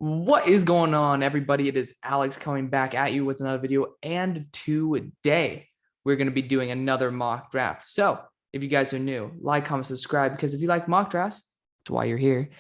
What is going on, everybody? It is Alex coming back at you with another video, and today we're going to be doing another mock draft. So if you guys are new, like, comment, subscribe, because if you like mock drafts, that's why you're here.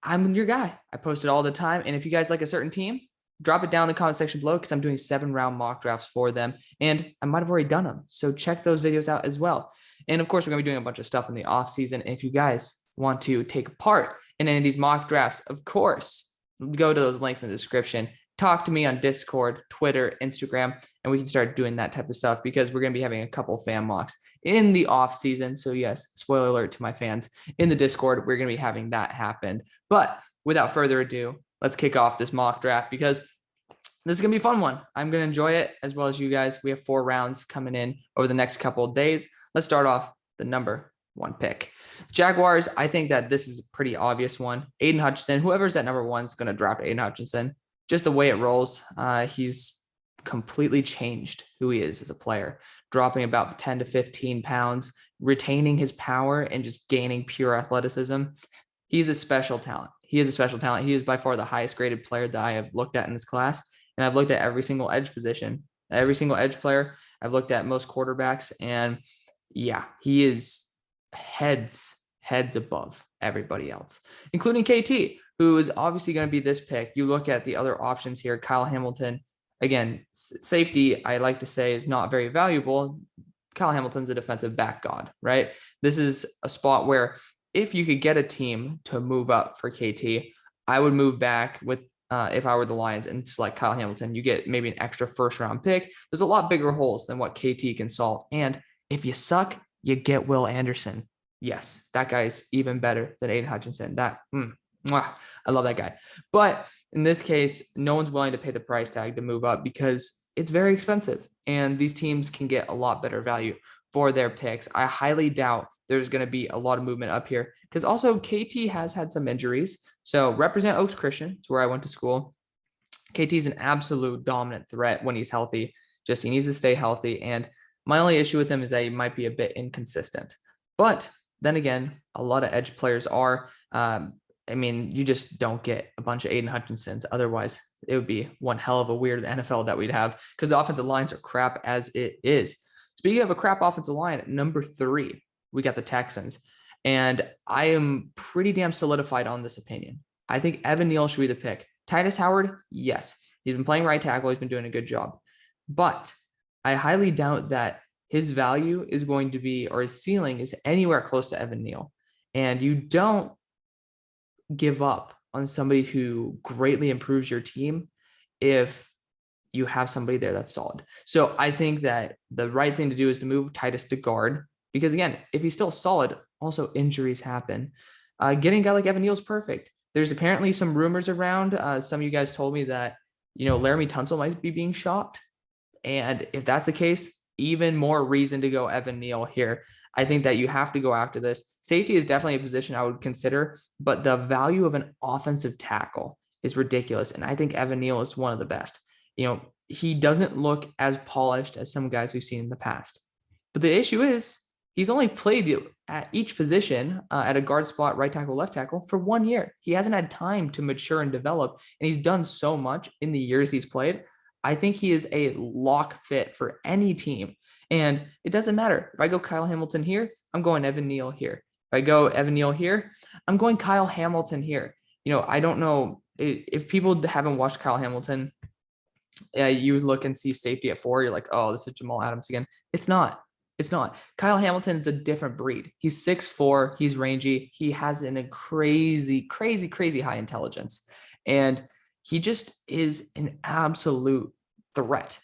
I'm your guy. I post it all the time, and if you guys like a certain team, drop it down in the comment section below because I'm doing 7-round mock drafts for them, and I might have already done them, so check those videos out as well. And of course, we're going to be doing a bunch of stuff in the off season. And if you guys want to take part in any of these mock drafts, of course, go to those links in the description. Talk to me on Discord, Twitter, Instagram, and we can start doing that type of stuff because we're going to be having a couple fan mocks in the off season. So yes, spoiler alert to my fans in the Discord, we're going to be having that happen. But without further ado, let's kick off this mock draft because this is going to be a fun one. I'm going to enjoy it as well as you guys. We have 4 rounds coming in over the next couple of days. Let's start off the number 1 pick. Jaguars, I think that this is a pretty obvious one. Aidan Hutchinson, whoever's at number 1 is going to draft Aidan Hutchinson. Just the way it rolls, he's completely changed who he is as a player, dropping about 10 to 15 pounds, retaining his power and just gaining pure athleticism. He's a special talent. He is a special talent. He is by far the highest graded player that I have looked at in this class. And I've looked at every single edge position, every single edge player. I've looked at most quarterbacks, and yeah, he is heads above everybody else, including KT, who is obviously going to be this pick. You look at the other options here. Kyle Hamilton, again, safety, I like to say, is not very valuable. Kyle Hamilton's a defensive back god, right? This is a spot where if you could get a team to move up for KT, I would move back with if I were the Lions and select Kyle Hamilton. You get maybe an extra first-round pick. There's a lot bigger holes than what KT can solve. And if you suck, you get Will Anderson. Yes, that guy's even better than Aidan Hutchinson. I love that guy. But in this case, no one's willing to pay the price tag to move up because it's very expensive. And these teams can get a lot better value for their picks. I highly doubt there's going to be a lot of movement up here because also KT has had some injuries. So represent Oaks Christian, it's where I went to school. KT is an absolute dominant threat when he's healthy. Just he needs to stay healthy. And my only issue with him is that he might be a bit inconsistent. But then again, a lot of edge players are. You just don't get a bunch of Aidan Hutchinsons. Otherwise, it would be one hell of a weird NFL that we'd have because the offensive lines are crap as it is. Speaking of a crap offensive line, at number 3, we got the Texans. And I am pretty damn solidified on this opinion. I think Evan Neal should be the pick. Titus Howard, yes. He's been playing right tackle. He's been doing a good job. But I highly doubt that his value is going to be, or his ceiling is anywhere close to Evan Neal. And you don't give up on somebody who greatly improves your team if you have somebody there that's solid. So I think that the right thing to do is to move Titus to guard because, again, if he's still solid, also injuries happen. Getting a guy like Evan Neal is perfect. There's apparently some rumors around. Some of you guys told me that, Laramie Tunsil might be being shopped. And if that's the case, even more reason to go Evan Neal here. I think that you have to go after this. Safety is definitely a position I would consider, but the value of an offensive tackle is ridiculous. And I think Evan Neal is one of the best. He doesn't look as polished as some guys we've seen in the past. But the issue is he's only played at each position at a guard spot, right tackle, left tackle for 1 year. He hasn't had time to mature and develop, and he's done so much in the years he's played. I think he is a lock fit for any team. And it doesn't matter. If I go Kyle Hamilton here, I'm going Evan Neal here. If I go Evan Neal here, I'm going Kyle Hamilton here. I don't know if people haven't watched Kyle Hamilton, you look and see safety at 4. You're like, oh, this is Jamal Adams again. It's not. It's not. Kyle Hamilton's a different breed. He's 6'4". He's rangy. He has a crazy high intelligence. And he just is an absolute threat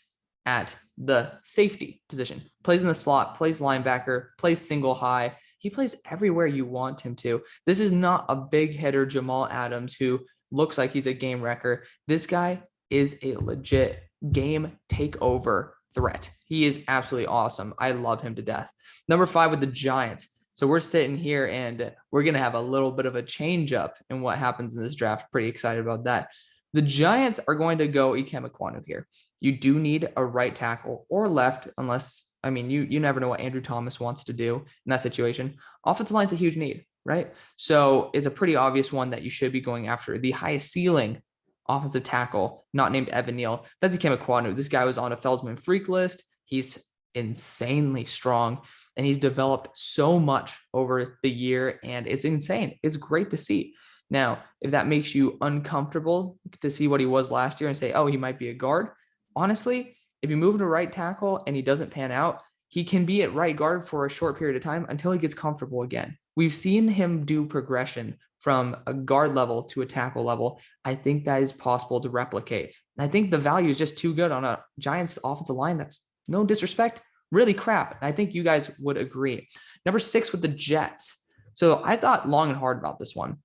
at the safety position. Plays in the slot, plays linebacker, plays single high. He plays everywhere you want him to. This is not a big hitter Jamal Adams who looks like he's a game wrecker. This guy is a legit game takeover threat. He is absolutely awesome. I love him to death. Number 5 with the Giants. So we're sitting here and we're going to have a little bit of a change up in what happens in this draft. Pretty excited about that. The Giants are going to go Ikem Ekwonu here. You do need a right tackle or left, unless, you never know what Andrew Thomas wants to do in that situation. Offensive line's a huge need, right? So it's a pretty obvious one that you should be going after. The highest ceiling offensive tackle, not named Evan Neal. That's Ikem Ekwonu. This guy was on a Felsman freak list. He's insanely strong, and he's developed so much over the year, and it's insane. It's great to see. Now, if that makes you uncomfortable to see what he was last year and say, oh, he might be a guard, honestly, if you move him to right tackle and he doesn't pan out, he can be at right guard for a short period of time until he gets comfortable again. We've seen him do progression from a guard level to a tackle level. I think that is possible to replicate. I think the value is just too good on a Giants offensive line that's, no disrespect, really crap. And I think you guys would agree. Number 6 with the Jets. So I thought long and hard about this one.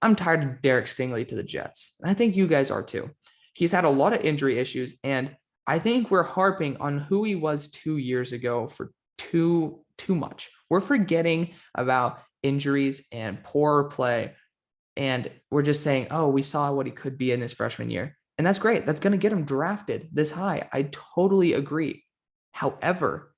I'm tired of Derek Stingley to the Jets. And I think you guys are too. He's had a lot of injury issues, and I think we're harping on who he was 2 years ago for too much. We're forgetting about injuries and poor play, and we're just saying, oh, we saw what he could be in his freshman year. And that's great. That's going to get him drafted this high. I totally agree. However,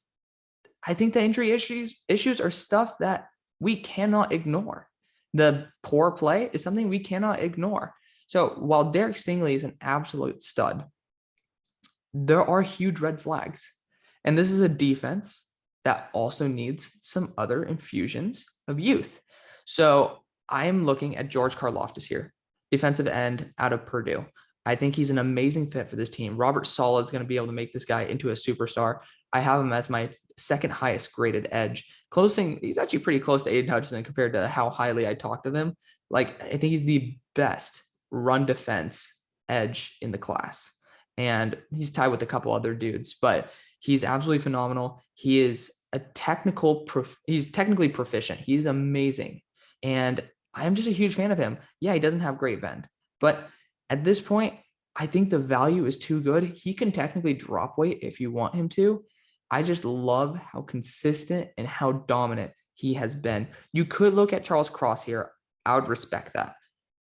I think the injury issues are stuff that we cannot ignore. The poor play is something we cannot ignore. So while Derek Stingley is an absolute stud, there are huge red flags. And this is a defense that also needs some other infusions of youth. So I'm looking at George Karlaftis here, defensive end out of Purdue. I think he's an amazing fit for this team. Robert Saleh is going to be able to make this guy into a superstar. I have him as my second highest graded edge. He's actually pretty close to Aidan Hutchinson compared to how highly I talked of him. Like, I think he's the best run defense edge in the class. And he's tied with a couple other dudes, but he's absolutely phenomenal. He is he's technically proficient. He's amazing. And I'm just a huge fan of him. Yeah, he doesn't have great bend, but at this point, I think the value is too good. He can technically drop weight if you want him to. I just love how consistent and how dominant he has been. You could look at Charles Cross here. I would respect that,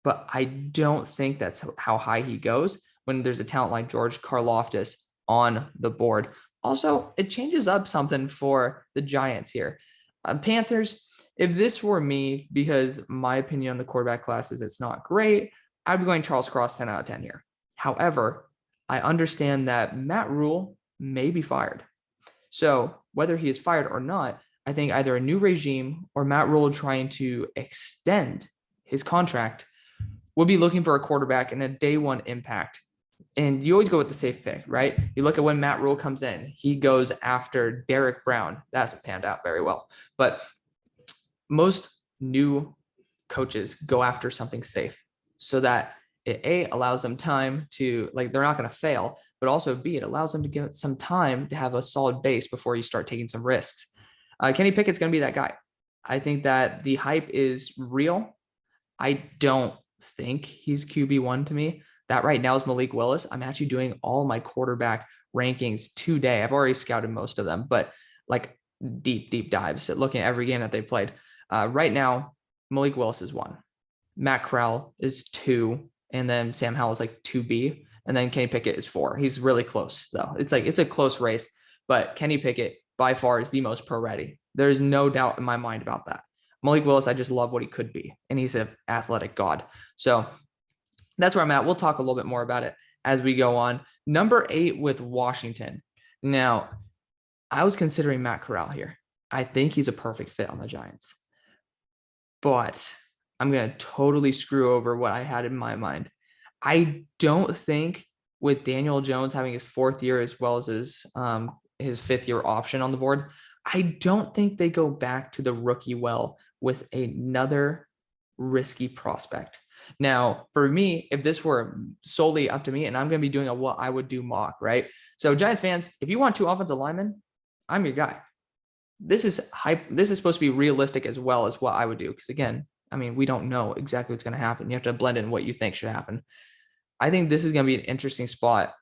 but I don't think that's how high he goes when there's a talent like George Karlaftis on the board. Also, it changes up something for the Giants here. Panthers, if this were me, because my opinion on the quarterback class is it's not great, I'd be going Charles Cross 10 out of 10 here. However, I understand that Matt Rule may be fired. So whether he is fired or not, I think either a new regime or Matt Rule trying to extend his contract will be looking for a quarterback and a day one impact. And you always go with the safe pick, right? You look at when Matt Rule comes in, he goes after Derek Brown. That's panned out very well. But most new coaches go after something safe so that it A, allows them time to, like, they're not going to fail, but also B, it allows them to give some time to have a solid base before you start taking some risks. Kenny Pickett's going to be that guy. I think that the hype is real. I don't think he's QB1 to me. That right now is Malik Willis. I'm actually doing all my quarterback rankings today. I've already scouted most of them, but like deep dives at looking at every game that they played. Right now, Malik Willis is 1. Matt Corral is 2. And then Sam Howell is like 2B. And then Kenny Pickett is 4. He's really close, though. It's a close race. But Kenny Pickett, by far, is the most pro ready. There's no doubt in my mind about that. Malik Willis, I just love what he could be. And he's an athletic god. So that's where I'm at. We'll talk a little bit more about it as we go on. Number 8 with Washington. Now, I was considering Matt Corral here. I think he's a perfect fit on the Giants. But I'm going to totally screw over what I had in my mind. I don't think with Daniel Jones having his 4th year as well as his 5th year option on the board, I don't think they go back to the rookie well with another risky prospect. Now, for me, if this were solely up to me, and I'm going to be doing a what I would do mock, right? So Giants fans, if you want 2 offensive linemen, I'm your guy. This is hype. This is supposed to be realistic as well as what I would do. Because again, I mean, we don't know exactly what's going to happen. You have to blend in what you think should happen. I think this is going to be an interesting spot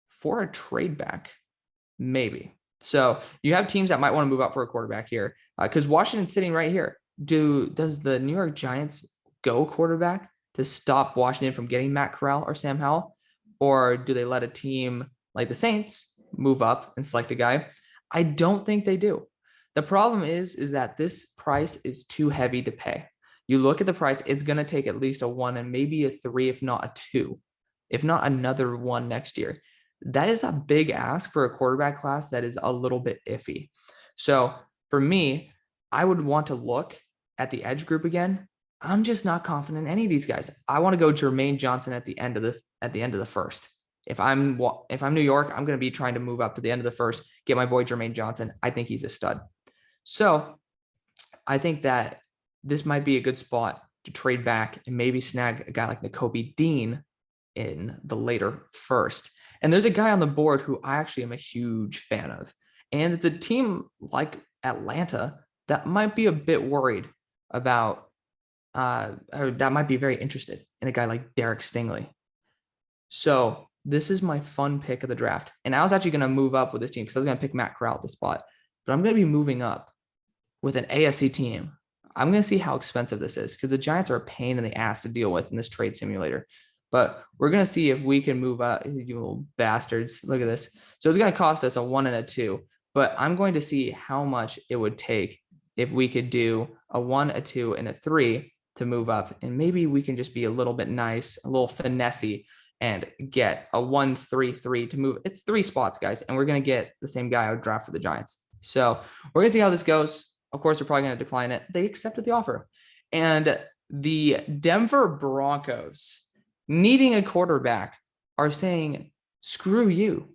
for a trade back, maybe. So you have teams that might want to move up for a quarterback here because Washington's sitting right here. Does the New York Giants go quarterback to stop Washington from getting Matt Corral or Sam Howell? Or do they let a team like the Saints move up and select a guy? I don't think they do. The problem is that this price is too heavy to pay. You look at the price, it's going to take at least a 1 and maybe a 3, if not a 2. if not another one next year. That is a big ask for a quarterback class that is a little bit iffy. So for me, I would want to look at the edge group again. I'm just not confident in any of these guys. I want to go Jermaine Johnson at the end of the first. If I'm New York, I'm going to be trying to move up to the end of the first, get my boy Jermaine Johnson. I think he's a stud. So I think that this might be a good spot to trade back and maybe snag a guy like Nakobe Dean in the later first. And there's a guy on the board who I actually am a huge fan of. And it's a team like Atlanta that might be a bit worried about, or that might be very interested in a guy like Derek Stingley. So this is my fun pick of the draft. And I was actually going to move up with this team because I was going to pick Matt Corral at the spot. But I'm going to be moving up with an AFC team. I'm going to see how expensive this is because the Giants are a pain in the ass to deal with in this trade simulator. But we're going to see if we can move up. You little bastards. Look at this. So it's going to cost us a 1 and a 2. But I'm going to see how much it would take if we could do a 1, a 2, and a 3 to move up. And maybe we can just be a little bit nice, a little finessey, and get a 1, 3, 3 to move. It's 3 spots, guys. And we're going to get the same guy I would draft for the Giants. So we're going to see how this goes. Of course, they're probably going to decline it. They accepted the offer. And the Denver Broncos, needing a quarterback, are saying, screw you.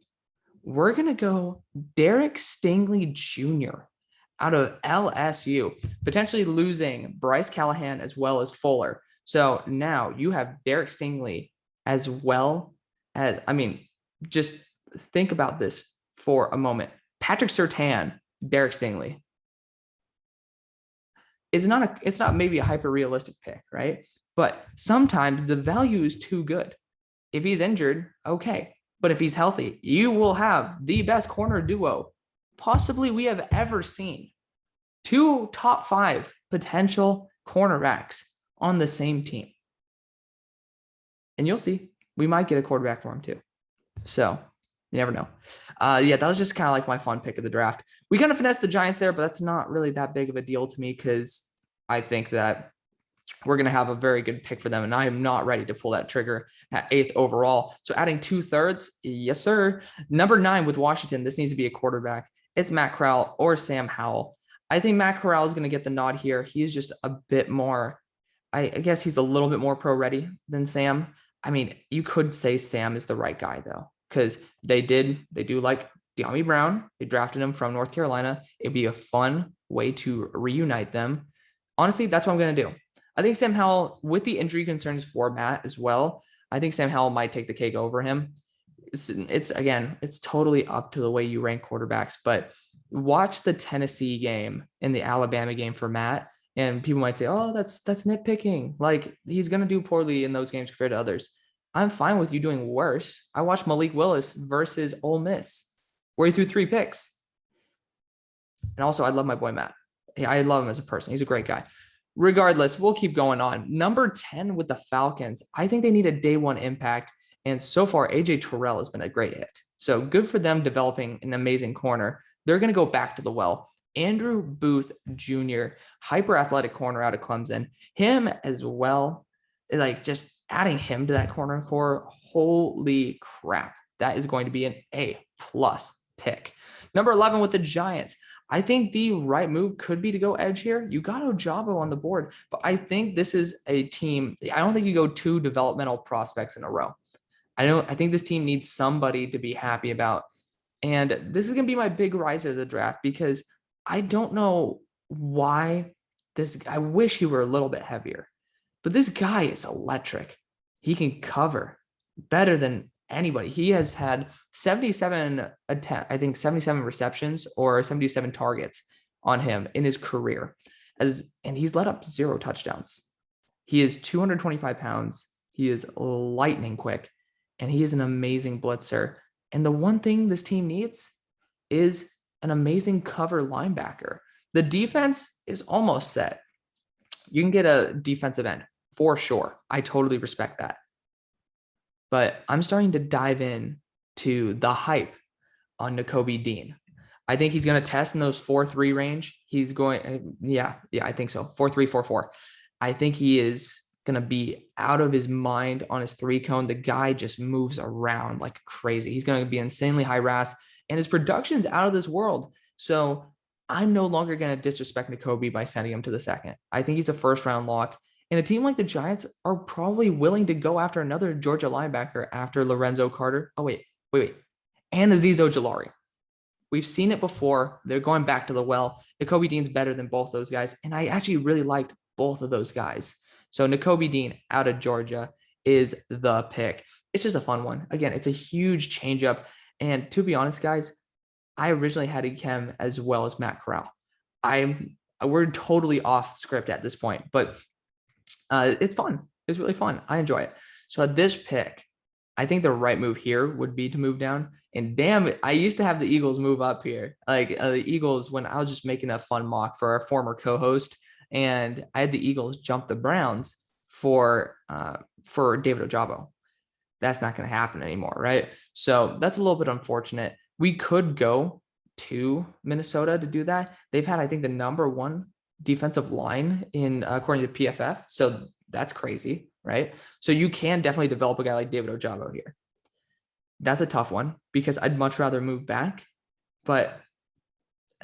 We're going to go Derek Stingley Jr. out of LSU, potentially losing Bryce Callahan as well as Fuller. So now you have Derek Stingley as well as, just think about this for a moment. Patrick Surtain, Derek Stingley. It's not maybe a hyper realistic pick, right? But sometimes the value is too good. If he's injured, okay. But if he's healthy, you will have the best corner duo possibly we have ever seen. 2 top 5 potential cornerbacks on the same team. And you'll see, we might get a quarterback for him too. So you never know. That was just kind of like my fun pick of the draft. We kind of finessed the Giants there, but that's not really that big of a deal to me because I think that we're going to have a very good pick for them. And I am not ready to pull that trigger at 8th overall. So adding 2/3, yes, sir. Number 9 with Washington, this needs to be a quarterback. It's Matt Corral or Sam Howell. I think Matt Corral is going to get the nod here. He's just a bit more, I guess he's a little bit more pro ready than Sam. You could say Sam is the right guy though, because they do like De'Ami Brown. They drafted him from North Carolina. It'd be a fun way to reunite them. Honestly, that's what I'm going to do. I think Sam Howell, with the injury concerns for Matt as well, I think Sam Howell might take the cake over him. It's totally up to the way you rank quarterbacks, but watch the Tennessee game and the Alabama game for Matt. And people might say, oh, that's nitpicking. Like, he's going to do poorly in those games compared to others. I'm fine with you doing worse. I watched Malik Willis versus Ole Miss, where he threw 3 picks. And also, I love my boy Matt. I love him as a person. He's a great guy. Regardless, we'll keep going on. Number 10 with the Falcons. I think they need a day 1 impact. And so far, AJ Terrell has been a great hit. So good for them developing an amazing corner. They're going to go back to the well. Andrew Booth Jr., hyper athletic corner out of Clemson. Him as well. Like, just adding him to that corner core. Holy crap. That is going to be an A+ pick. Number 11 with the Giants. I think the right move could be to go edge here. You got Ojabo on the board, but I think this is a team. I don't think you go 2 developmental prospects in a row. I think this team needs somebody to be happy about. And this is going to be my big riser of the draft because I don't know why I wish he were a little bit heavier, but this guy is electric. He can cover better than anybody. He has had 77 receptions or 77 targets on him in his career, and he's let up 0 touchdowns. He is 225 pounds. He is lightning quick, and he is an amazing blitzer. And the one thing this team needs is an amazing cover linebacker. The defense is almost set. You can get a defensive end for sure. I totally respect that. But I'm starting to dive in to the hype on Nakobe Dean. I think he's going to test in those 4.3 range. He's going, I think so. 4.3, 4.4. I think he is going to be out of his mind on his 3-cone. The guy just moves around like crazy. He's going to be insanely high RAS, and his production's out of this world. So I'm no longer going to disrespect Nakobe by sending him to the second. I think he's a first-round lock. And a team like the Giants are probably willing to go after another Georgia linebacker after Lorenzo Carter. Oh, wait. And Azeez Ojulari. We've seen it before. They're going back to the well. Nakobe Dean's better than both those guys. And I actually really liked both of those guys. So Nakobe Dean out of Georgia is the pick. It's just a fun one. Again, it's a huge changeup. And to be honest, guys, I originally had Ikem as well as Matt Corral. We're totally off script at this point, but it's fun. It's really fun. I enjoy it. So at this pick, I think the right move here would be to move down. And damn it, I used to have the Eagles move up here. Like the Eagles, when I was just making a fun mock for our former co-host, and I had the Eagles jump the Browns for David Ojabo. That's not going to happen anymore, right? So that's a little bit unfortunate. We could go to Minnesota to do that. They've had, I think, the number 1 defensive line in according to PFF. So that's crazy, right? So you can definitely develop a guy like David Ojabo here. That's a tough one because I'd much rather move back, but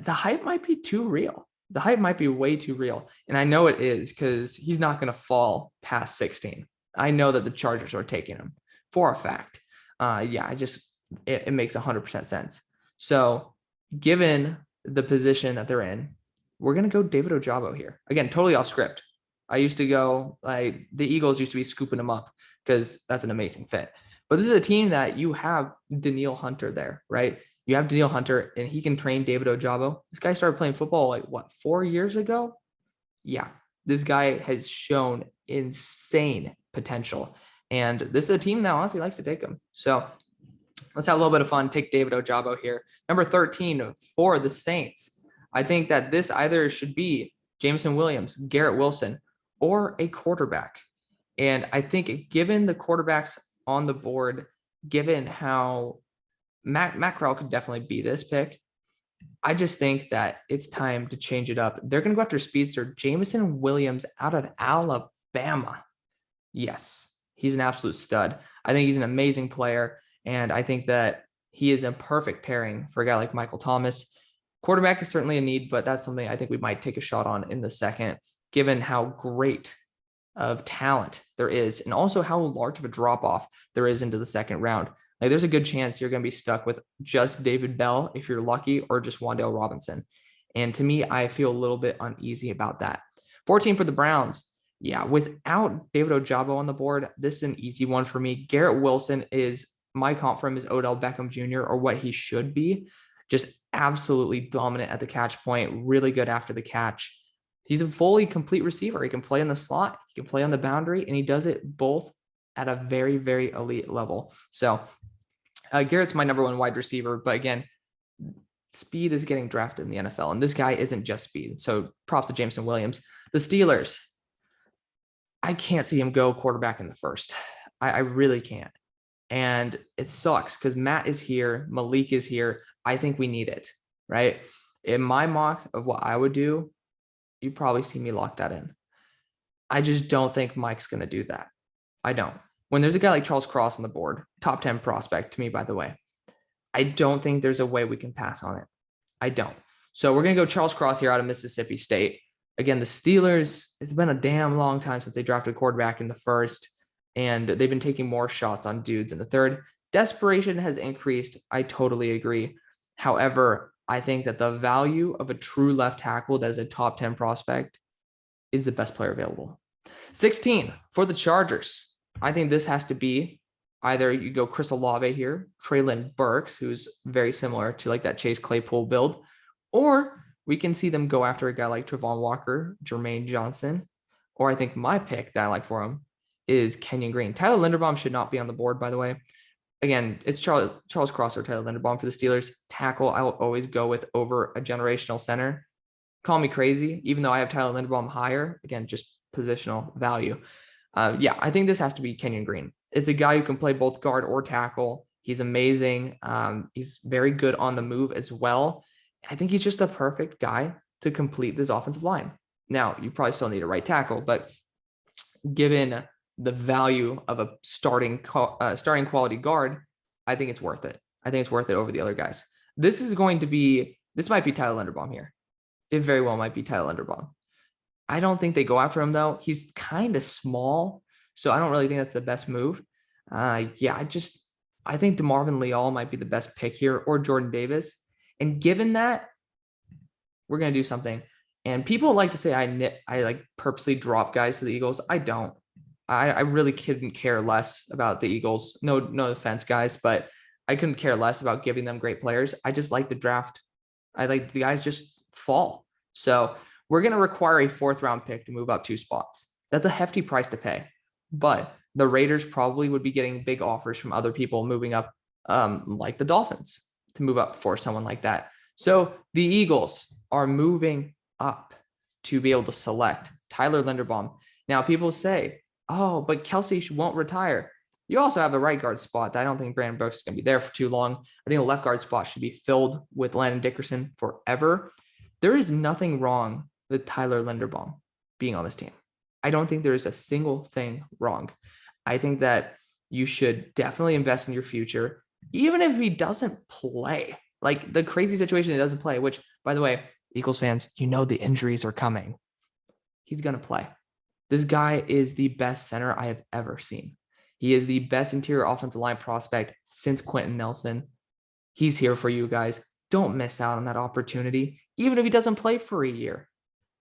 the hype might be too real. The hype might be way too real. And I know it is because he's not going to fall past 16. I know that the Chargers are taking him for a fact. It makes 100% sense. So given the position that they're in, we're going to go David Ojabo here. Again, totally off script. I used to go, like, the Eagles used to be scooping him up because that's an amazing fit. But this is a team that you have Danielle Hunter there, right? You have Danielle Hunter, and he can train David Ojabo. This guy started playing football, 4 years ago? Yeah, this guy has shown insane potential. And this is a team that honestly likes to take him. So let's have a little bit of fun. Take David Ojabo here. Number 13 for the Saints. I think that this either should be Jameson Williams, Garrett Wilson, or a quarterback. And I think given the quarterbacks on the board, given how Matt Corral could definitely be this pick, I just think that it's time to change it up. They're going to go after speedster Jameson Williams out of Alabama. Yes, he's an absolute stud. I think he's an amazing player, and I think that he is a perfect pairing for a guy like Michael Thomas. Quarterback is certainly a need, but that's something I think we might take a shot on in the second, given how great of talent there is, and also how large of a drop-off there is into the second round. Like, there's a good chance you're going to be stuck with just David Bell if you're lucky, or just Wan'Dale Robinson. And to me, I feel a little bit uneasy about that. 14 for the Browns. Yeah, without David Ojabo on the board, this is an easy one for me. Garrett Wilson is my comp for him is Odell Beckham Jr., or what he should be. Just absolutely dominant at the catch point, really good after the catch. He's a fully complete receiver. He can play in the slot, he can play on the boundary, and he does it both at a very, very elite level. So Garrett's my number 1 wide receiver, but again, speed is getting drafted in the NFL, and this guy isn't just speed. So props to Jameson Williams. The Steelers, I can't see him go quarterback in the first. I really can't. And it sucks because Matt is here, Malik is here. I think we need it, right? In my mock of what I would do, you probably see me lock that in. I just don't think Mike's going to do that. I don't. When there's a guy like Charles Cross on the board, top 10 prospect to me, by the way, I don't think there's a way we can pass on it. I don't. So we're going to go Charles Cross here out of Mississippi State. Again, the Steelers, it's been a damn long time since they drafted a quarterback in the first, and they've been taking more shots on dudes in the third. Desperation has increased. I totally agree. However, I think that the value of a true left tackle that is a top 10 prospect is the best player available. 16 for the Chargers. I think this has to be either you go Chris Olave here, Treylon Burks, who's very similar to like that Chase Claypool build, or we can see them go after a guy like Travon Walker, Jermaine Johnson, or I think my pick that I like for him is Kenyon Green. Tyler Linderbaum should not be on the board, by the way. Again, it's Charles Cross or Tyler Linderbaum for the Steelers. Tackle, I will always go with over a generational center. Call me crazy, even though I have Tyler Linderbaum higher. Again, just positional value. I think this has to be Kenyon Green. It's a guy who can play both guard or tackle. He's amazing. He's very good on the move as well. I think he's just the perfect guy to complete this offensive line. Now, you probably still need a right tackle, but given the value of a starting quality guard, I think it's worth it. I think it's worth it over the other guys. This might be Tyler Linderbaum here. It very well might be Tyler Linderbaum. I don't think they go after him though. He's kind of small, so I don't really think that's the best move. I think DeMarvin Leal might be the best pick here, or Jordan Davis. And given that, we're gonna do something. And people like to say I like purposely drop guys to the Eagles. I don't. I really couldn't care less about the Eagles. No offense, guys, but I couldn't care less about giving them great players. I just like the draft. I like the guys just fall. So we're going to require a 4th-round pick to move up 2 spots. That's a hefty price to pay. But the Raiders probably would be getting big offers from other people moving up, like the Dolphins, to move up for someone like that. So the Eagles are moving up to be able to select Tyler Linderbaum. Now, people say, oh, but Kelce won't retire. You also have the right guard spot. I don't think Brandon Brooks is going to be there for too long. I think the left guard spot should be filled with Landon Dickerson forever. There is nothing wrong with Tyler Linderbaum being on this team. I don't think there is a single thing wrong. I think that you should definitely invest in your future, even if he doesn't play. Like the crazy situation, he doesn't play, which, by the way, Eagles fans, you know the injuries are coming. He's going to play. This guy is the best center I have ever seen. He is the best interior offensive line prospect since Quentin Nelson. He's here for you guys. Don't miss out on that opportunity, even if he doesn't play for a year.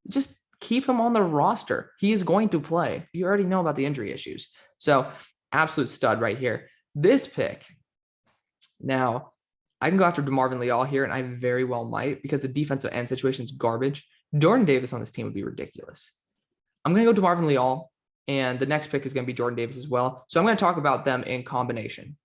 Just keep him on the roster. He is going to play. You already know about the injury issues. So, absolute stud right here. This pick, now, I can go after DeMarvin Leal here, and I very well might, because the defensive end situation is garbage. Jordan Davis on this team would be ridiculous. I'm going to go DeMarvin Leal, and the next pick is going to be Jordan Davis as well. So I'm going to talk about them in combination.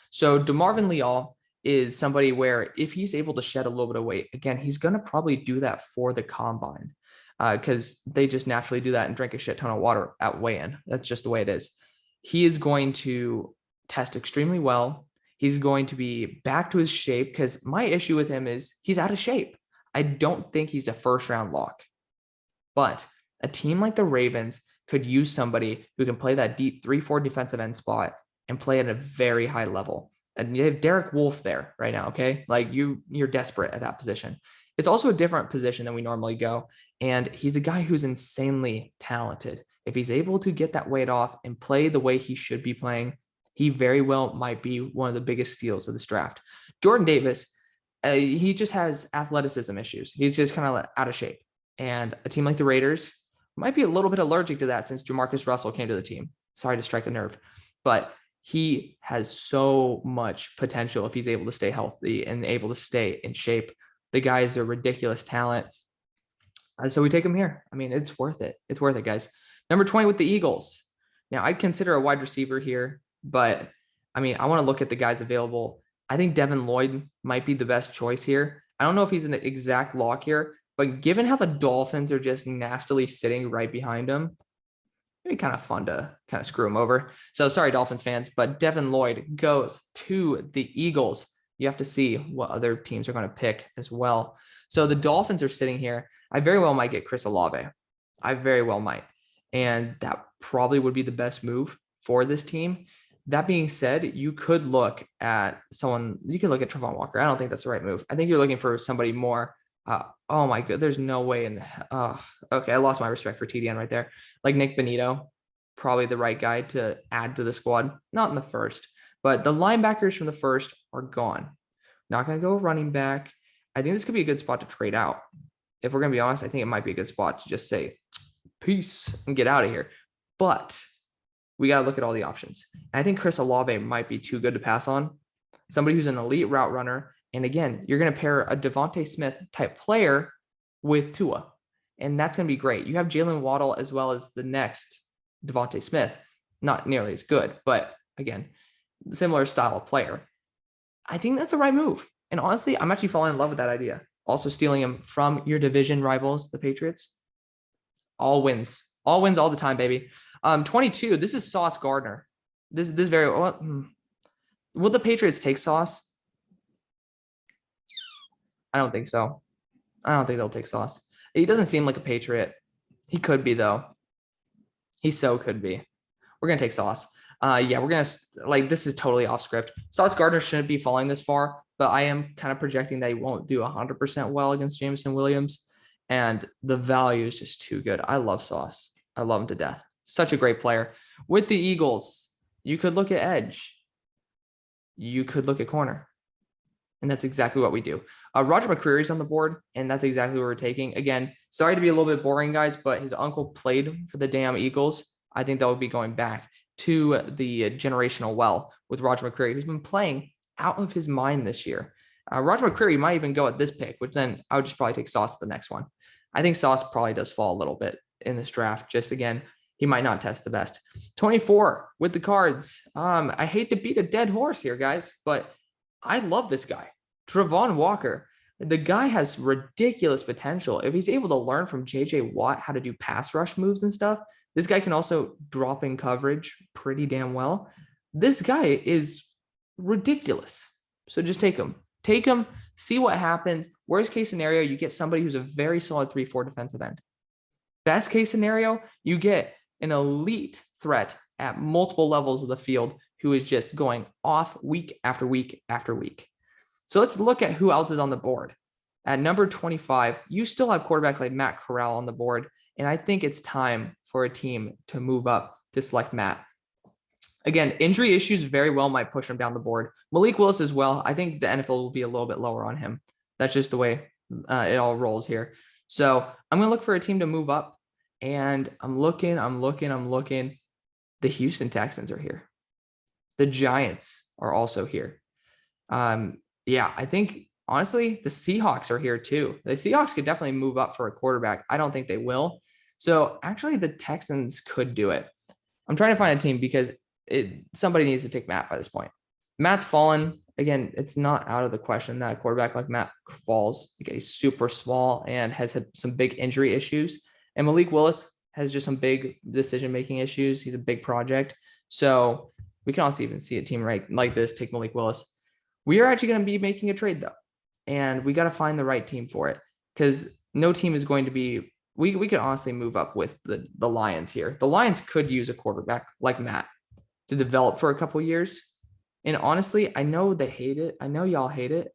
So DeMarvin Leal is somebody where if he's able to shed a little bit of weight, again, he's going to probably do that for the combine, because they just naturally do that and drink a shit ton of water at weigh-in. That's just the way it is. He is going to test extremely well. He's going to be back to his shape, because my issue with him is he's out of shape. I don't think he's a 1st-round lock. But a team like the Ravens could use somebody who can play that deep 3-4 defensive end spot and play at a very high level. And you have Derek Wolfe there right now, okay? Like you're desperate at that position. It's also a different position than we normally go. And he's a guy who's insanely talented. If he's able to get that weight off and play the way he should be playing, he very well might be one of the biggest steals of this draft. Jordan Davis, he just has athleticism issues. He's just kind of out of shape. And a team like the Raiders might be a little bit allergic to that since Jamarcus Russell came to the team. Sorry to strike a nerve, but he has so much potential if he's able to stay healthy and able to stay in shape. The guy is a ridiculous talent. So we take him here. I mean, it's worth it. It's worth it, guys. Number 20 with the Eagles. Now, I'd consider a wide receiver here, but I mean, I want to look at the guys available. I think Devin Lloyd might be the best choice here. I don't know if he's an exact lock here, but given how the Dolphins are just nastily sitting right behind him, it'd be kind of fun to kind of screw him over. So sorry, Dolphins fans, but Devin Lloyd goes to the Eagles. You have to see what other teams are going to pick as well. So the Dolphins are sitting here. I very well might get Chris Olave. I very well might. And that probably would be the best move for this team. That being said, you could look at someone, you could look at Travon Walker. I don't think that's the right move. I think you're looking for somebody more. Oh my God, there's no way in. Okay, I lost my respect for TDN right there. Like Nick Bonito, probably the right guy to add to the squad. Not in the first, but the linebackers from the first are gone. Not going to go running back. I think this could be a good spot to trade out. If we're going to be honest, I think it might be a good spot to just say peace and get out of here. But we got to look at all the options. And I think Chris Olave might be too good to pass on. Somebody who's an elite route runner. And again, you're going to pair a Devontae Smith type player with Tua. And that's going to be great. You have Jalen Waddle as well as the next Devontae Smith. Not nearly as good, but again, similar style of player. I think that's the right move. And honestly, I'm actually falling in love with that idea. Also stealing him from your division rivals, the Patriots. All wins all the time, baby. 22, this is Sauce Gardner. This very well. Will the Patriots take Sauce? I don't think so. I don't think they'll take Sauce. He doesn't seem like a Patriot. He could be, though. He so could be. We're going to take Sauce. Yeah, we're going to, like, this is totally off script. Sauce Gardner shouldn't be falling this far, but I am kind of projecting that he won't do 100% well against Jameson Williams. And the value is just too good. I love Sauce. I love him to death. Such a great player. With the Eagles, you could look at edge. You could look at corner. And that's exactly what we do. Roger McCreary's on the board, and that's exactly what we're taking. Again, sorry to be a little bit boring, guys, but his uncle played for the damn Eagles. I think that would be going back to the generational well with Roger McCreary, who's been playing out of his mind this year. Roger McCreary might even go at this pick, which then I would just probably take Sauce at the next one. I think Sauce probably does fall a little bit in this draft. Just again, he might not test the best. 24 with the Cards. I hate to beat a dead horse here, guys, but I love this guy. Travon Walker. The guy has ridiculous potential. If he's able to learn from JJ Watt how to do pass rush moves and stuff, this guy can also drop in coverage pretty damn well. This guy is ridiculous. So just take him. Take him, see what happens. Worst case scenario, you get somebody who's a very solid 3-4 defensive end. Best case scenario, you get an elite threat at multiple levels of the field who is just going off week after week after week. So let's look at who else is on the board. At number 25, you still have quarterbacks like Matt Corral on the board, and I think it's time for a team to move up to select Matt. Again, injury issues very well might push him down the board. Malik Willis as well. I think the NFL will be a little bit lower on him. That's just the way it all rolls here. So I'm going to look for a team to move up, and I'm looking. The Houston Texans are here. The Giants are also here. Yeah, I think, honestly, the Seahawks are here too. The Seahawks could definitely move up for a quarterback. I don't think they will. So actually, the Texans could do it. I'm trying to find a team because somebody needs to take Matt by this point. Matt's fallen. Again, it's not out of the question that a quarterback like Matt falls. He's super small and has had some big injury issues. And Malik Willis has just some big decision-making issues. He's a big project. So we can also even see a team like this take Malik Willis. We are actually going to be making a trade, though, and we got to find the right team for it because no team is going to be – we could honestly move up with the Lions here. The Lions could use a quarterback like Matt to develop for a couple years. And honestly, I know they hate it. I know y'all hate it,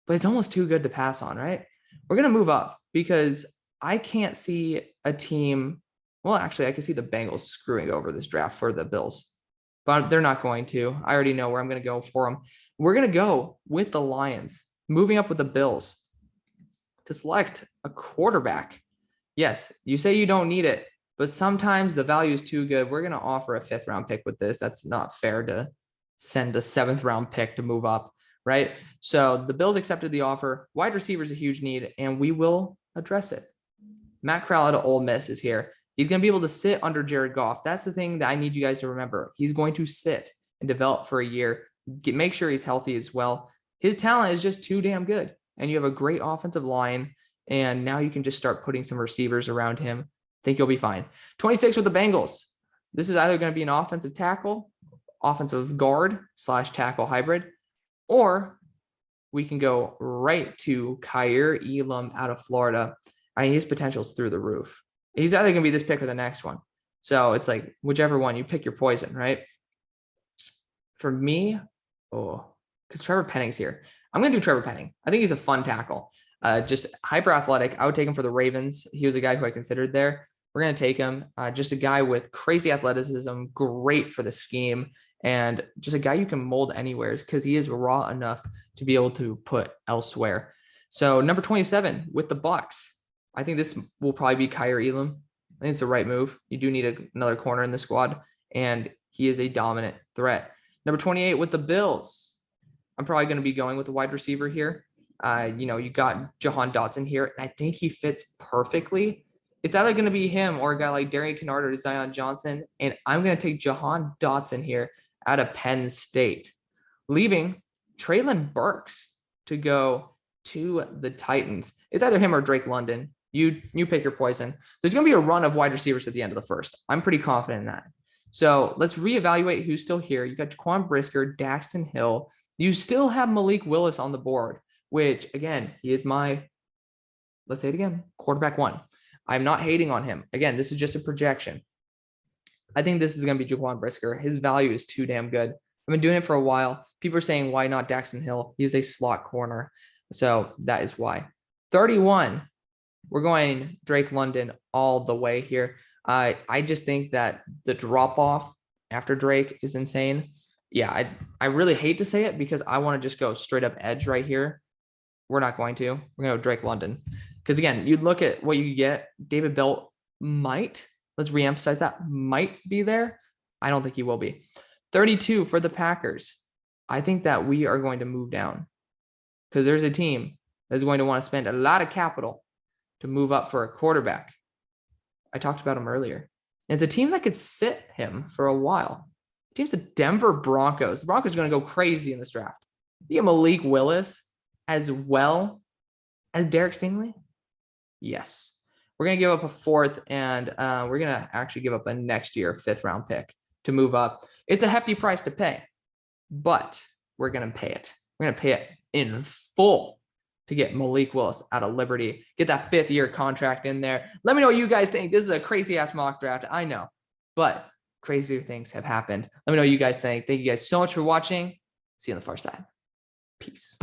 but it's almost too good to pass on, right? We're going to move up because I can't see a team – well, actually, I can see the Bengals screwing over this draft for the Bills. But they're not going to. I already know where I'm going to go for them. We're going to go with the Lions, moving up with the Bills to select a quarterback. Yes, you say you don't need it, but sometimes the value is too good. We're going to offer a 5th round pick with this. That's not fair to send a 7th round pick to move up, right? So the Bills accepted the offer. Wide receiver is a huge need, and we will address it. Matt Corral out of Ole Miss is here. He's going to be able to sit under Jared Goff. That's the thing that I need you guys to remember. He's going to sit and develop for a year. Make sure he's healthy as well. His talent is just too damn good. And you have a great offensive line. And now you can just start putting some receivers around him. I think you'll be fine. 26 with the Bengals. This is either going to be an offensive tackle, offensive guard / tackle hybrid, or we can go right to Kaiir Elam out of Florida. I mean, his potential is through the roof. He's either going to be this pick or the next one. So it's like whichever one, you pick your poison, right? For me, because Trevor Penning's here. I'm going to do Trevor Penning. I think he's a fun tackle. Just hyper athletic. I would take him for the Ravens. He was a guy who I considered there. We're going to take him. Just a guy with crazy athleticism, great for the scheme, and just a guy you can mold anywhere because he is raw enough to be able to put elsewhere. So number 27 with the Bucs. I think this will probably be Kaiir Elam. I think it's the right move. You do need another corner in the squad, and he is a dominant threat. Number 28 with the Bills. I'm probably going to be going with the wide receiver here. You got Jahan Dotson here, and I think he fits perfectly. It's either going to be him or a guy like Darian Kinnard or Zion Johnson, and I'm going to take Jahan Dotson here out of Penn State, leaving Treylon Burks to go to the Titans. It's either him or Drake London. You pick your poison. There's going to be a run of wide receivers at the end of the first. I'm pretty confident in that. So let's reevaluate who's still here. You got Jaquan Brisker, Daxton Hill. You still have Malik Willis on the board, which, again, he is let's say it again, quarterback 1. I'm not hating on him. Again, this is just a projection. I think this is going to be Jaquan Brisker. His value is too damn good. I've been doing it for a while. People are saying, why not Daxton Hill? He's a slot corner. So that is why. 31, we're going Drake London all the way here. I just think that the drop-off after Drake is insane. Yeah, I really hate to say it because I want to just go straight up edge right here. We're not going to. We're going to go Drake London. Because, again, you look at what you get. David Bell might, let's reemphasize that, might be there. I don't think he will be. 32 for the Packers. I think that we are going to move down because there's a team that's going to want to spend a lot of capital to move up for a quarterback. I talked about him earlier. It's a team that could sit him for a while. The team's the Denver Broncos. The Broncos are going to go crazy in this draft. You get Malik Willis as well as Derek Stingley? Yes. We're going to give up a 4th, and we're going to actually give up a next year 5th round pick to move up. It's a hefty price to pay, but we're going to pay it. We're going to pay it in full to get Malik Willis out of Liberty, get that 5th year contract in there. Let me know what you guys think. This is a crazy ass mock draft. I know, but crazier things have happened. Let me know what you guys think. Thank you guys so much for watching. See you on the far side. Peace.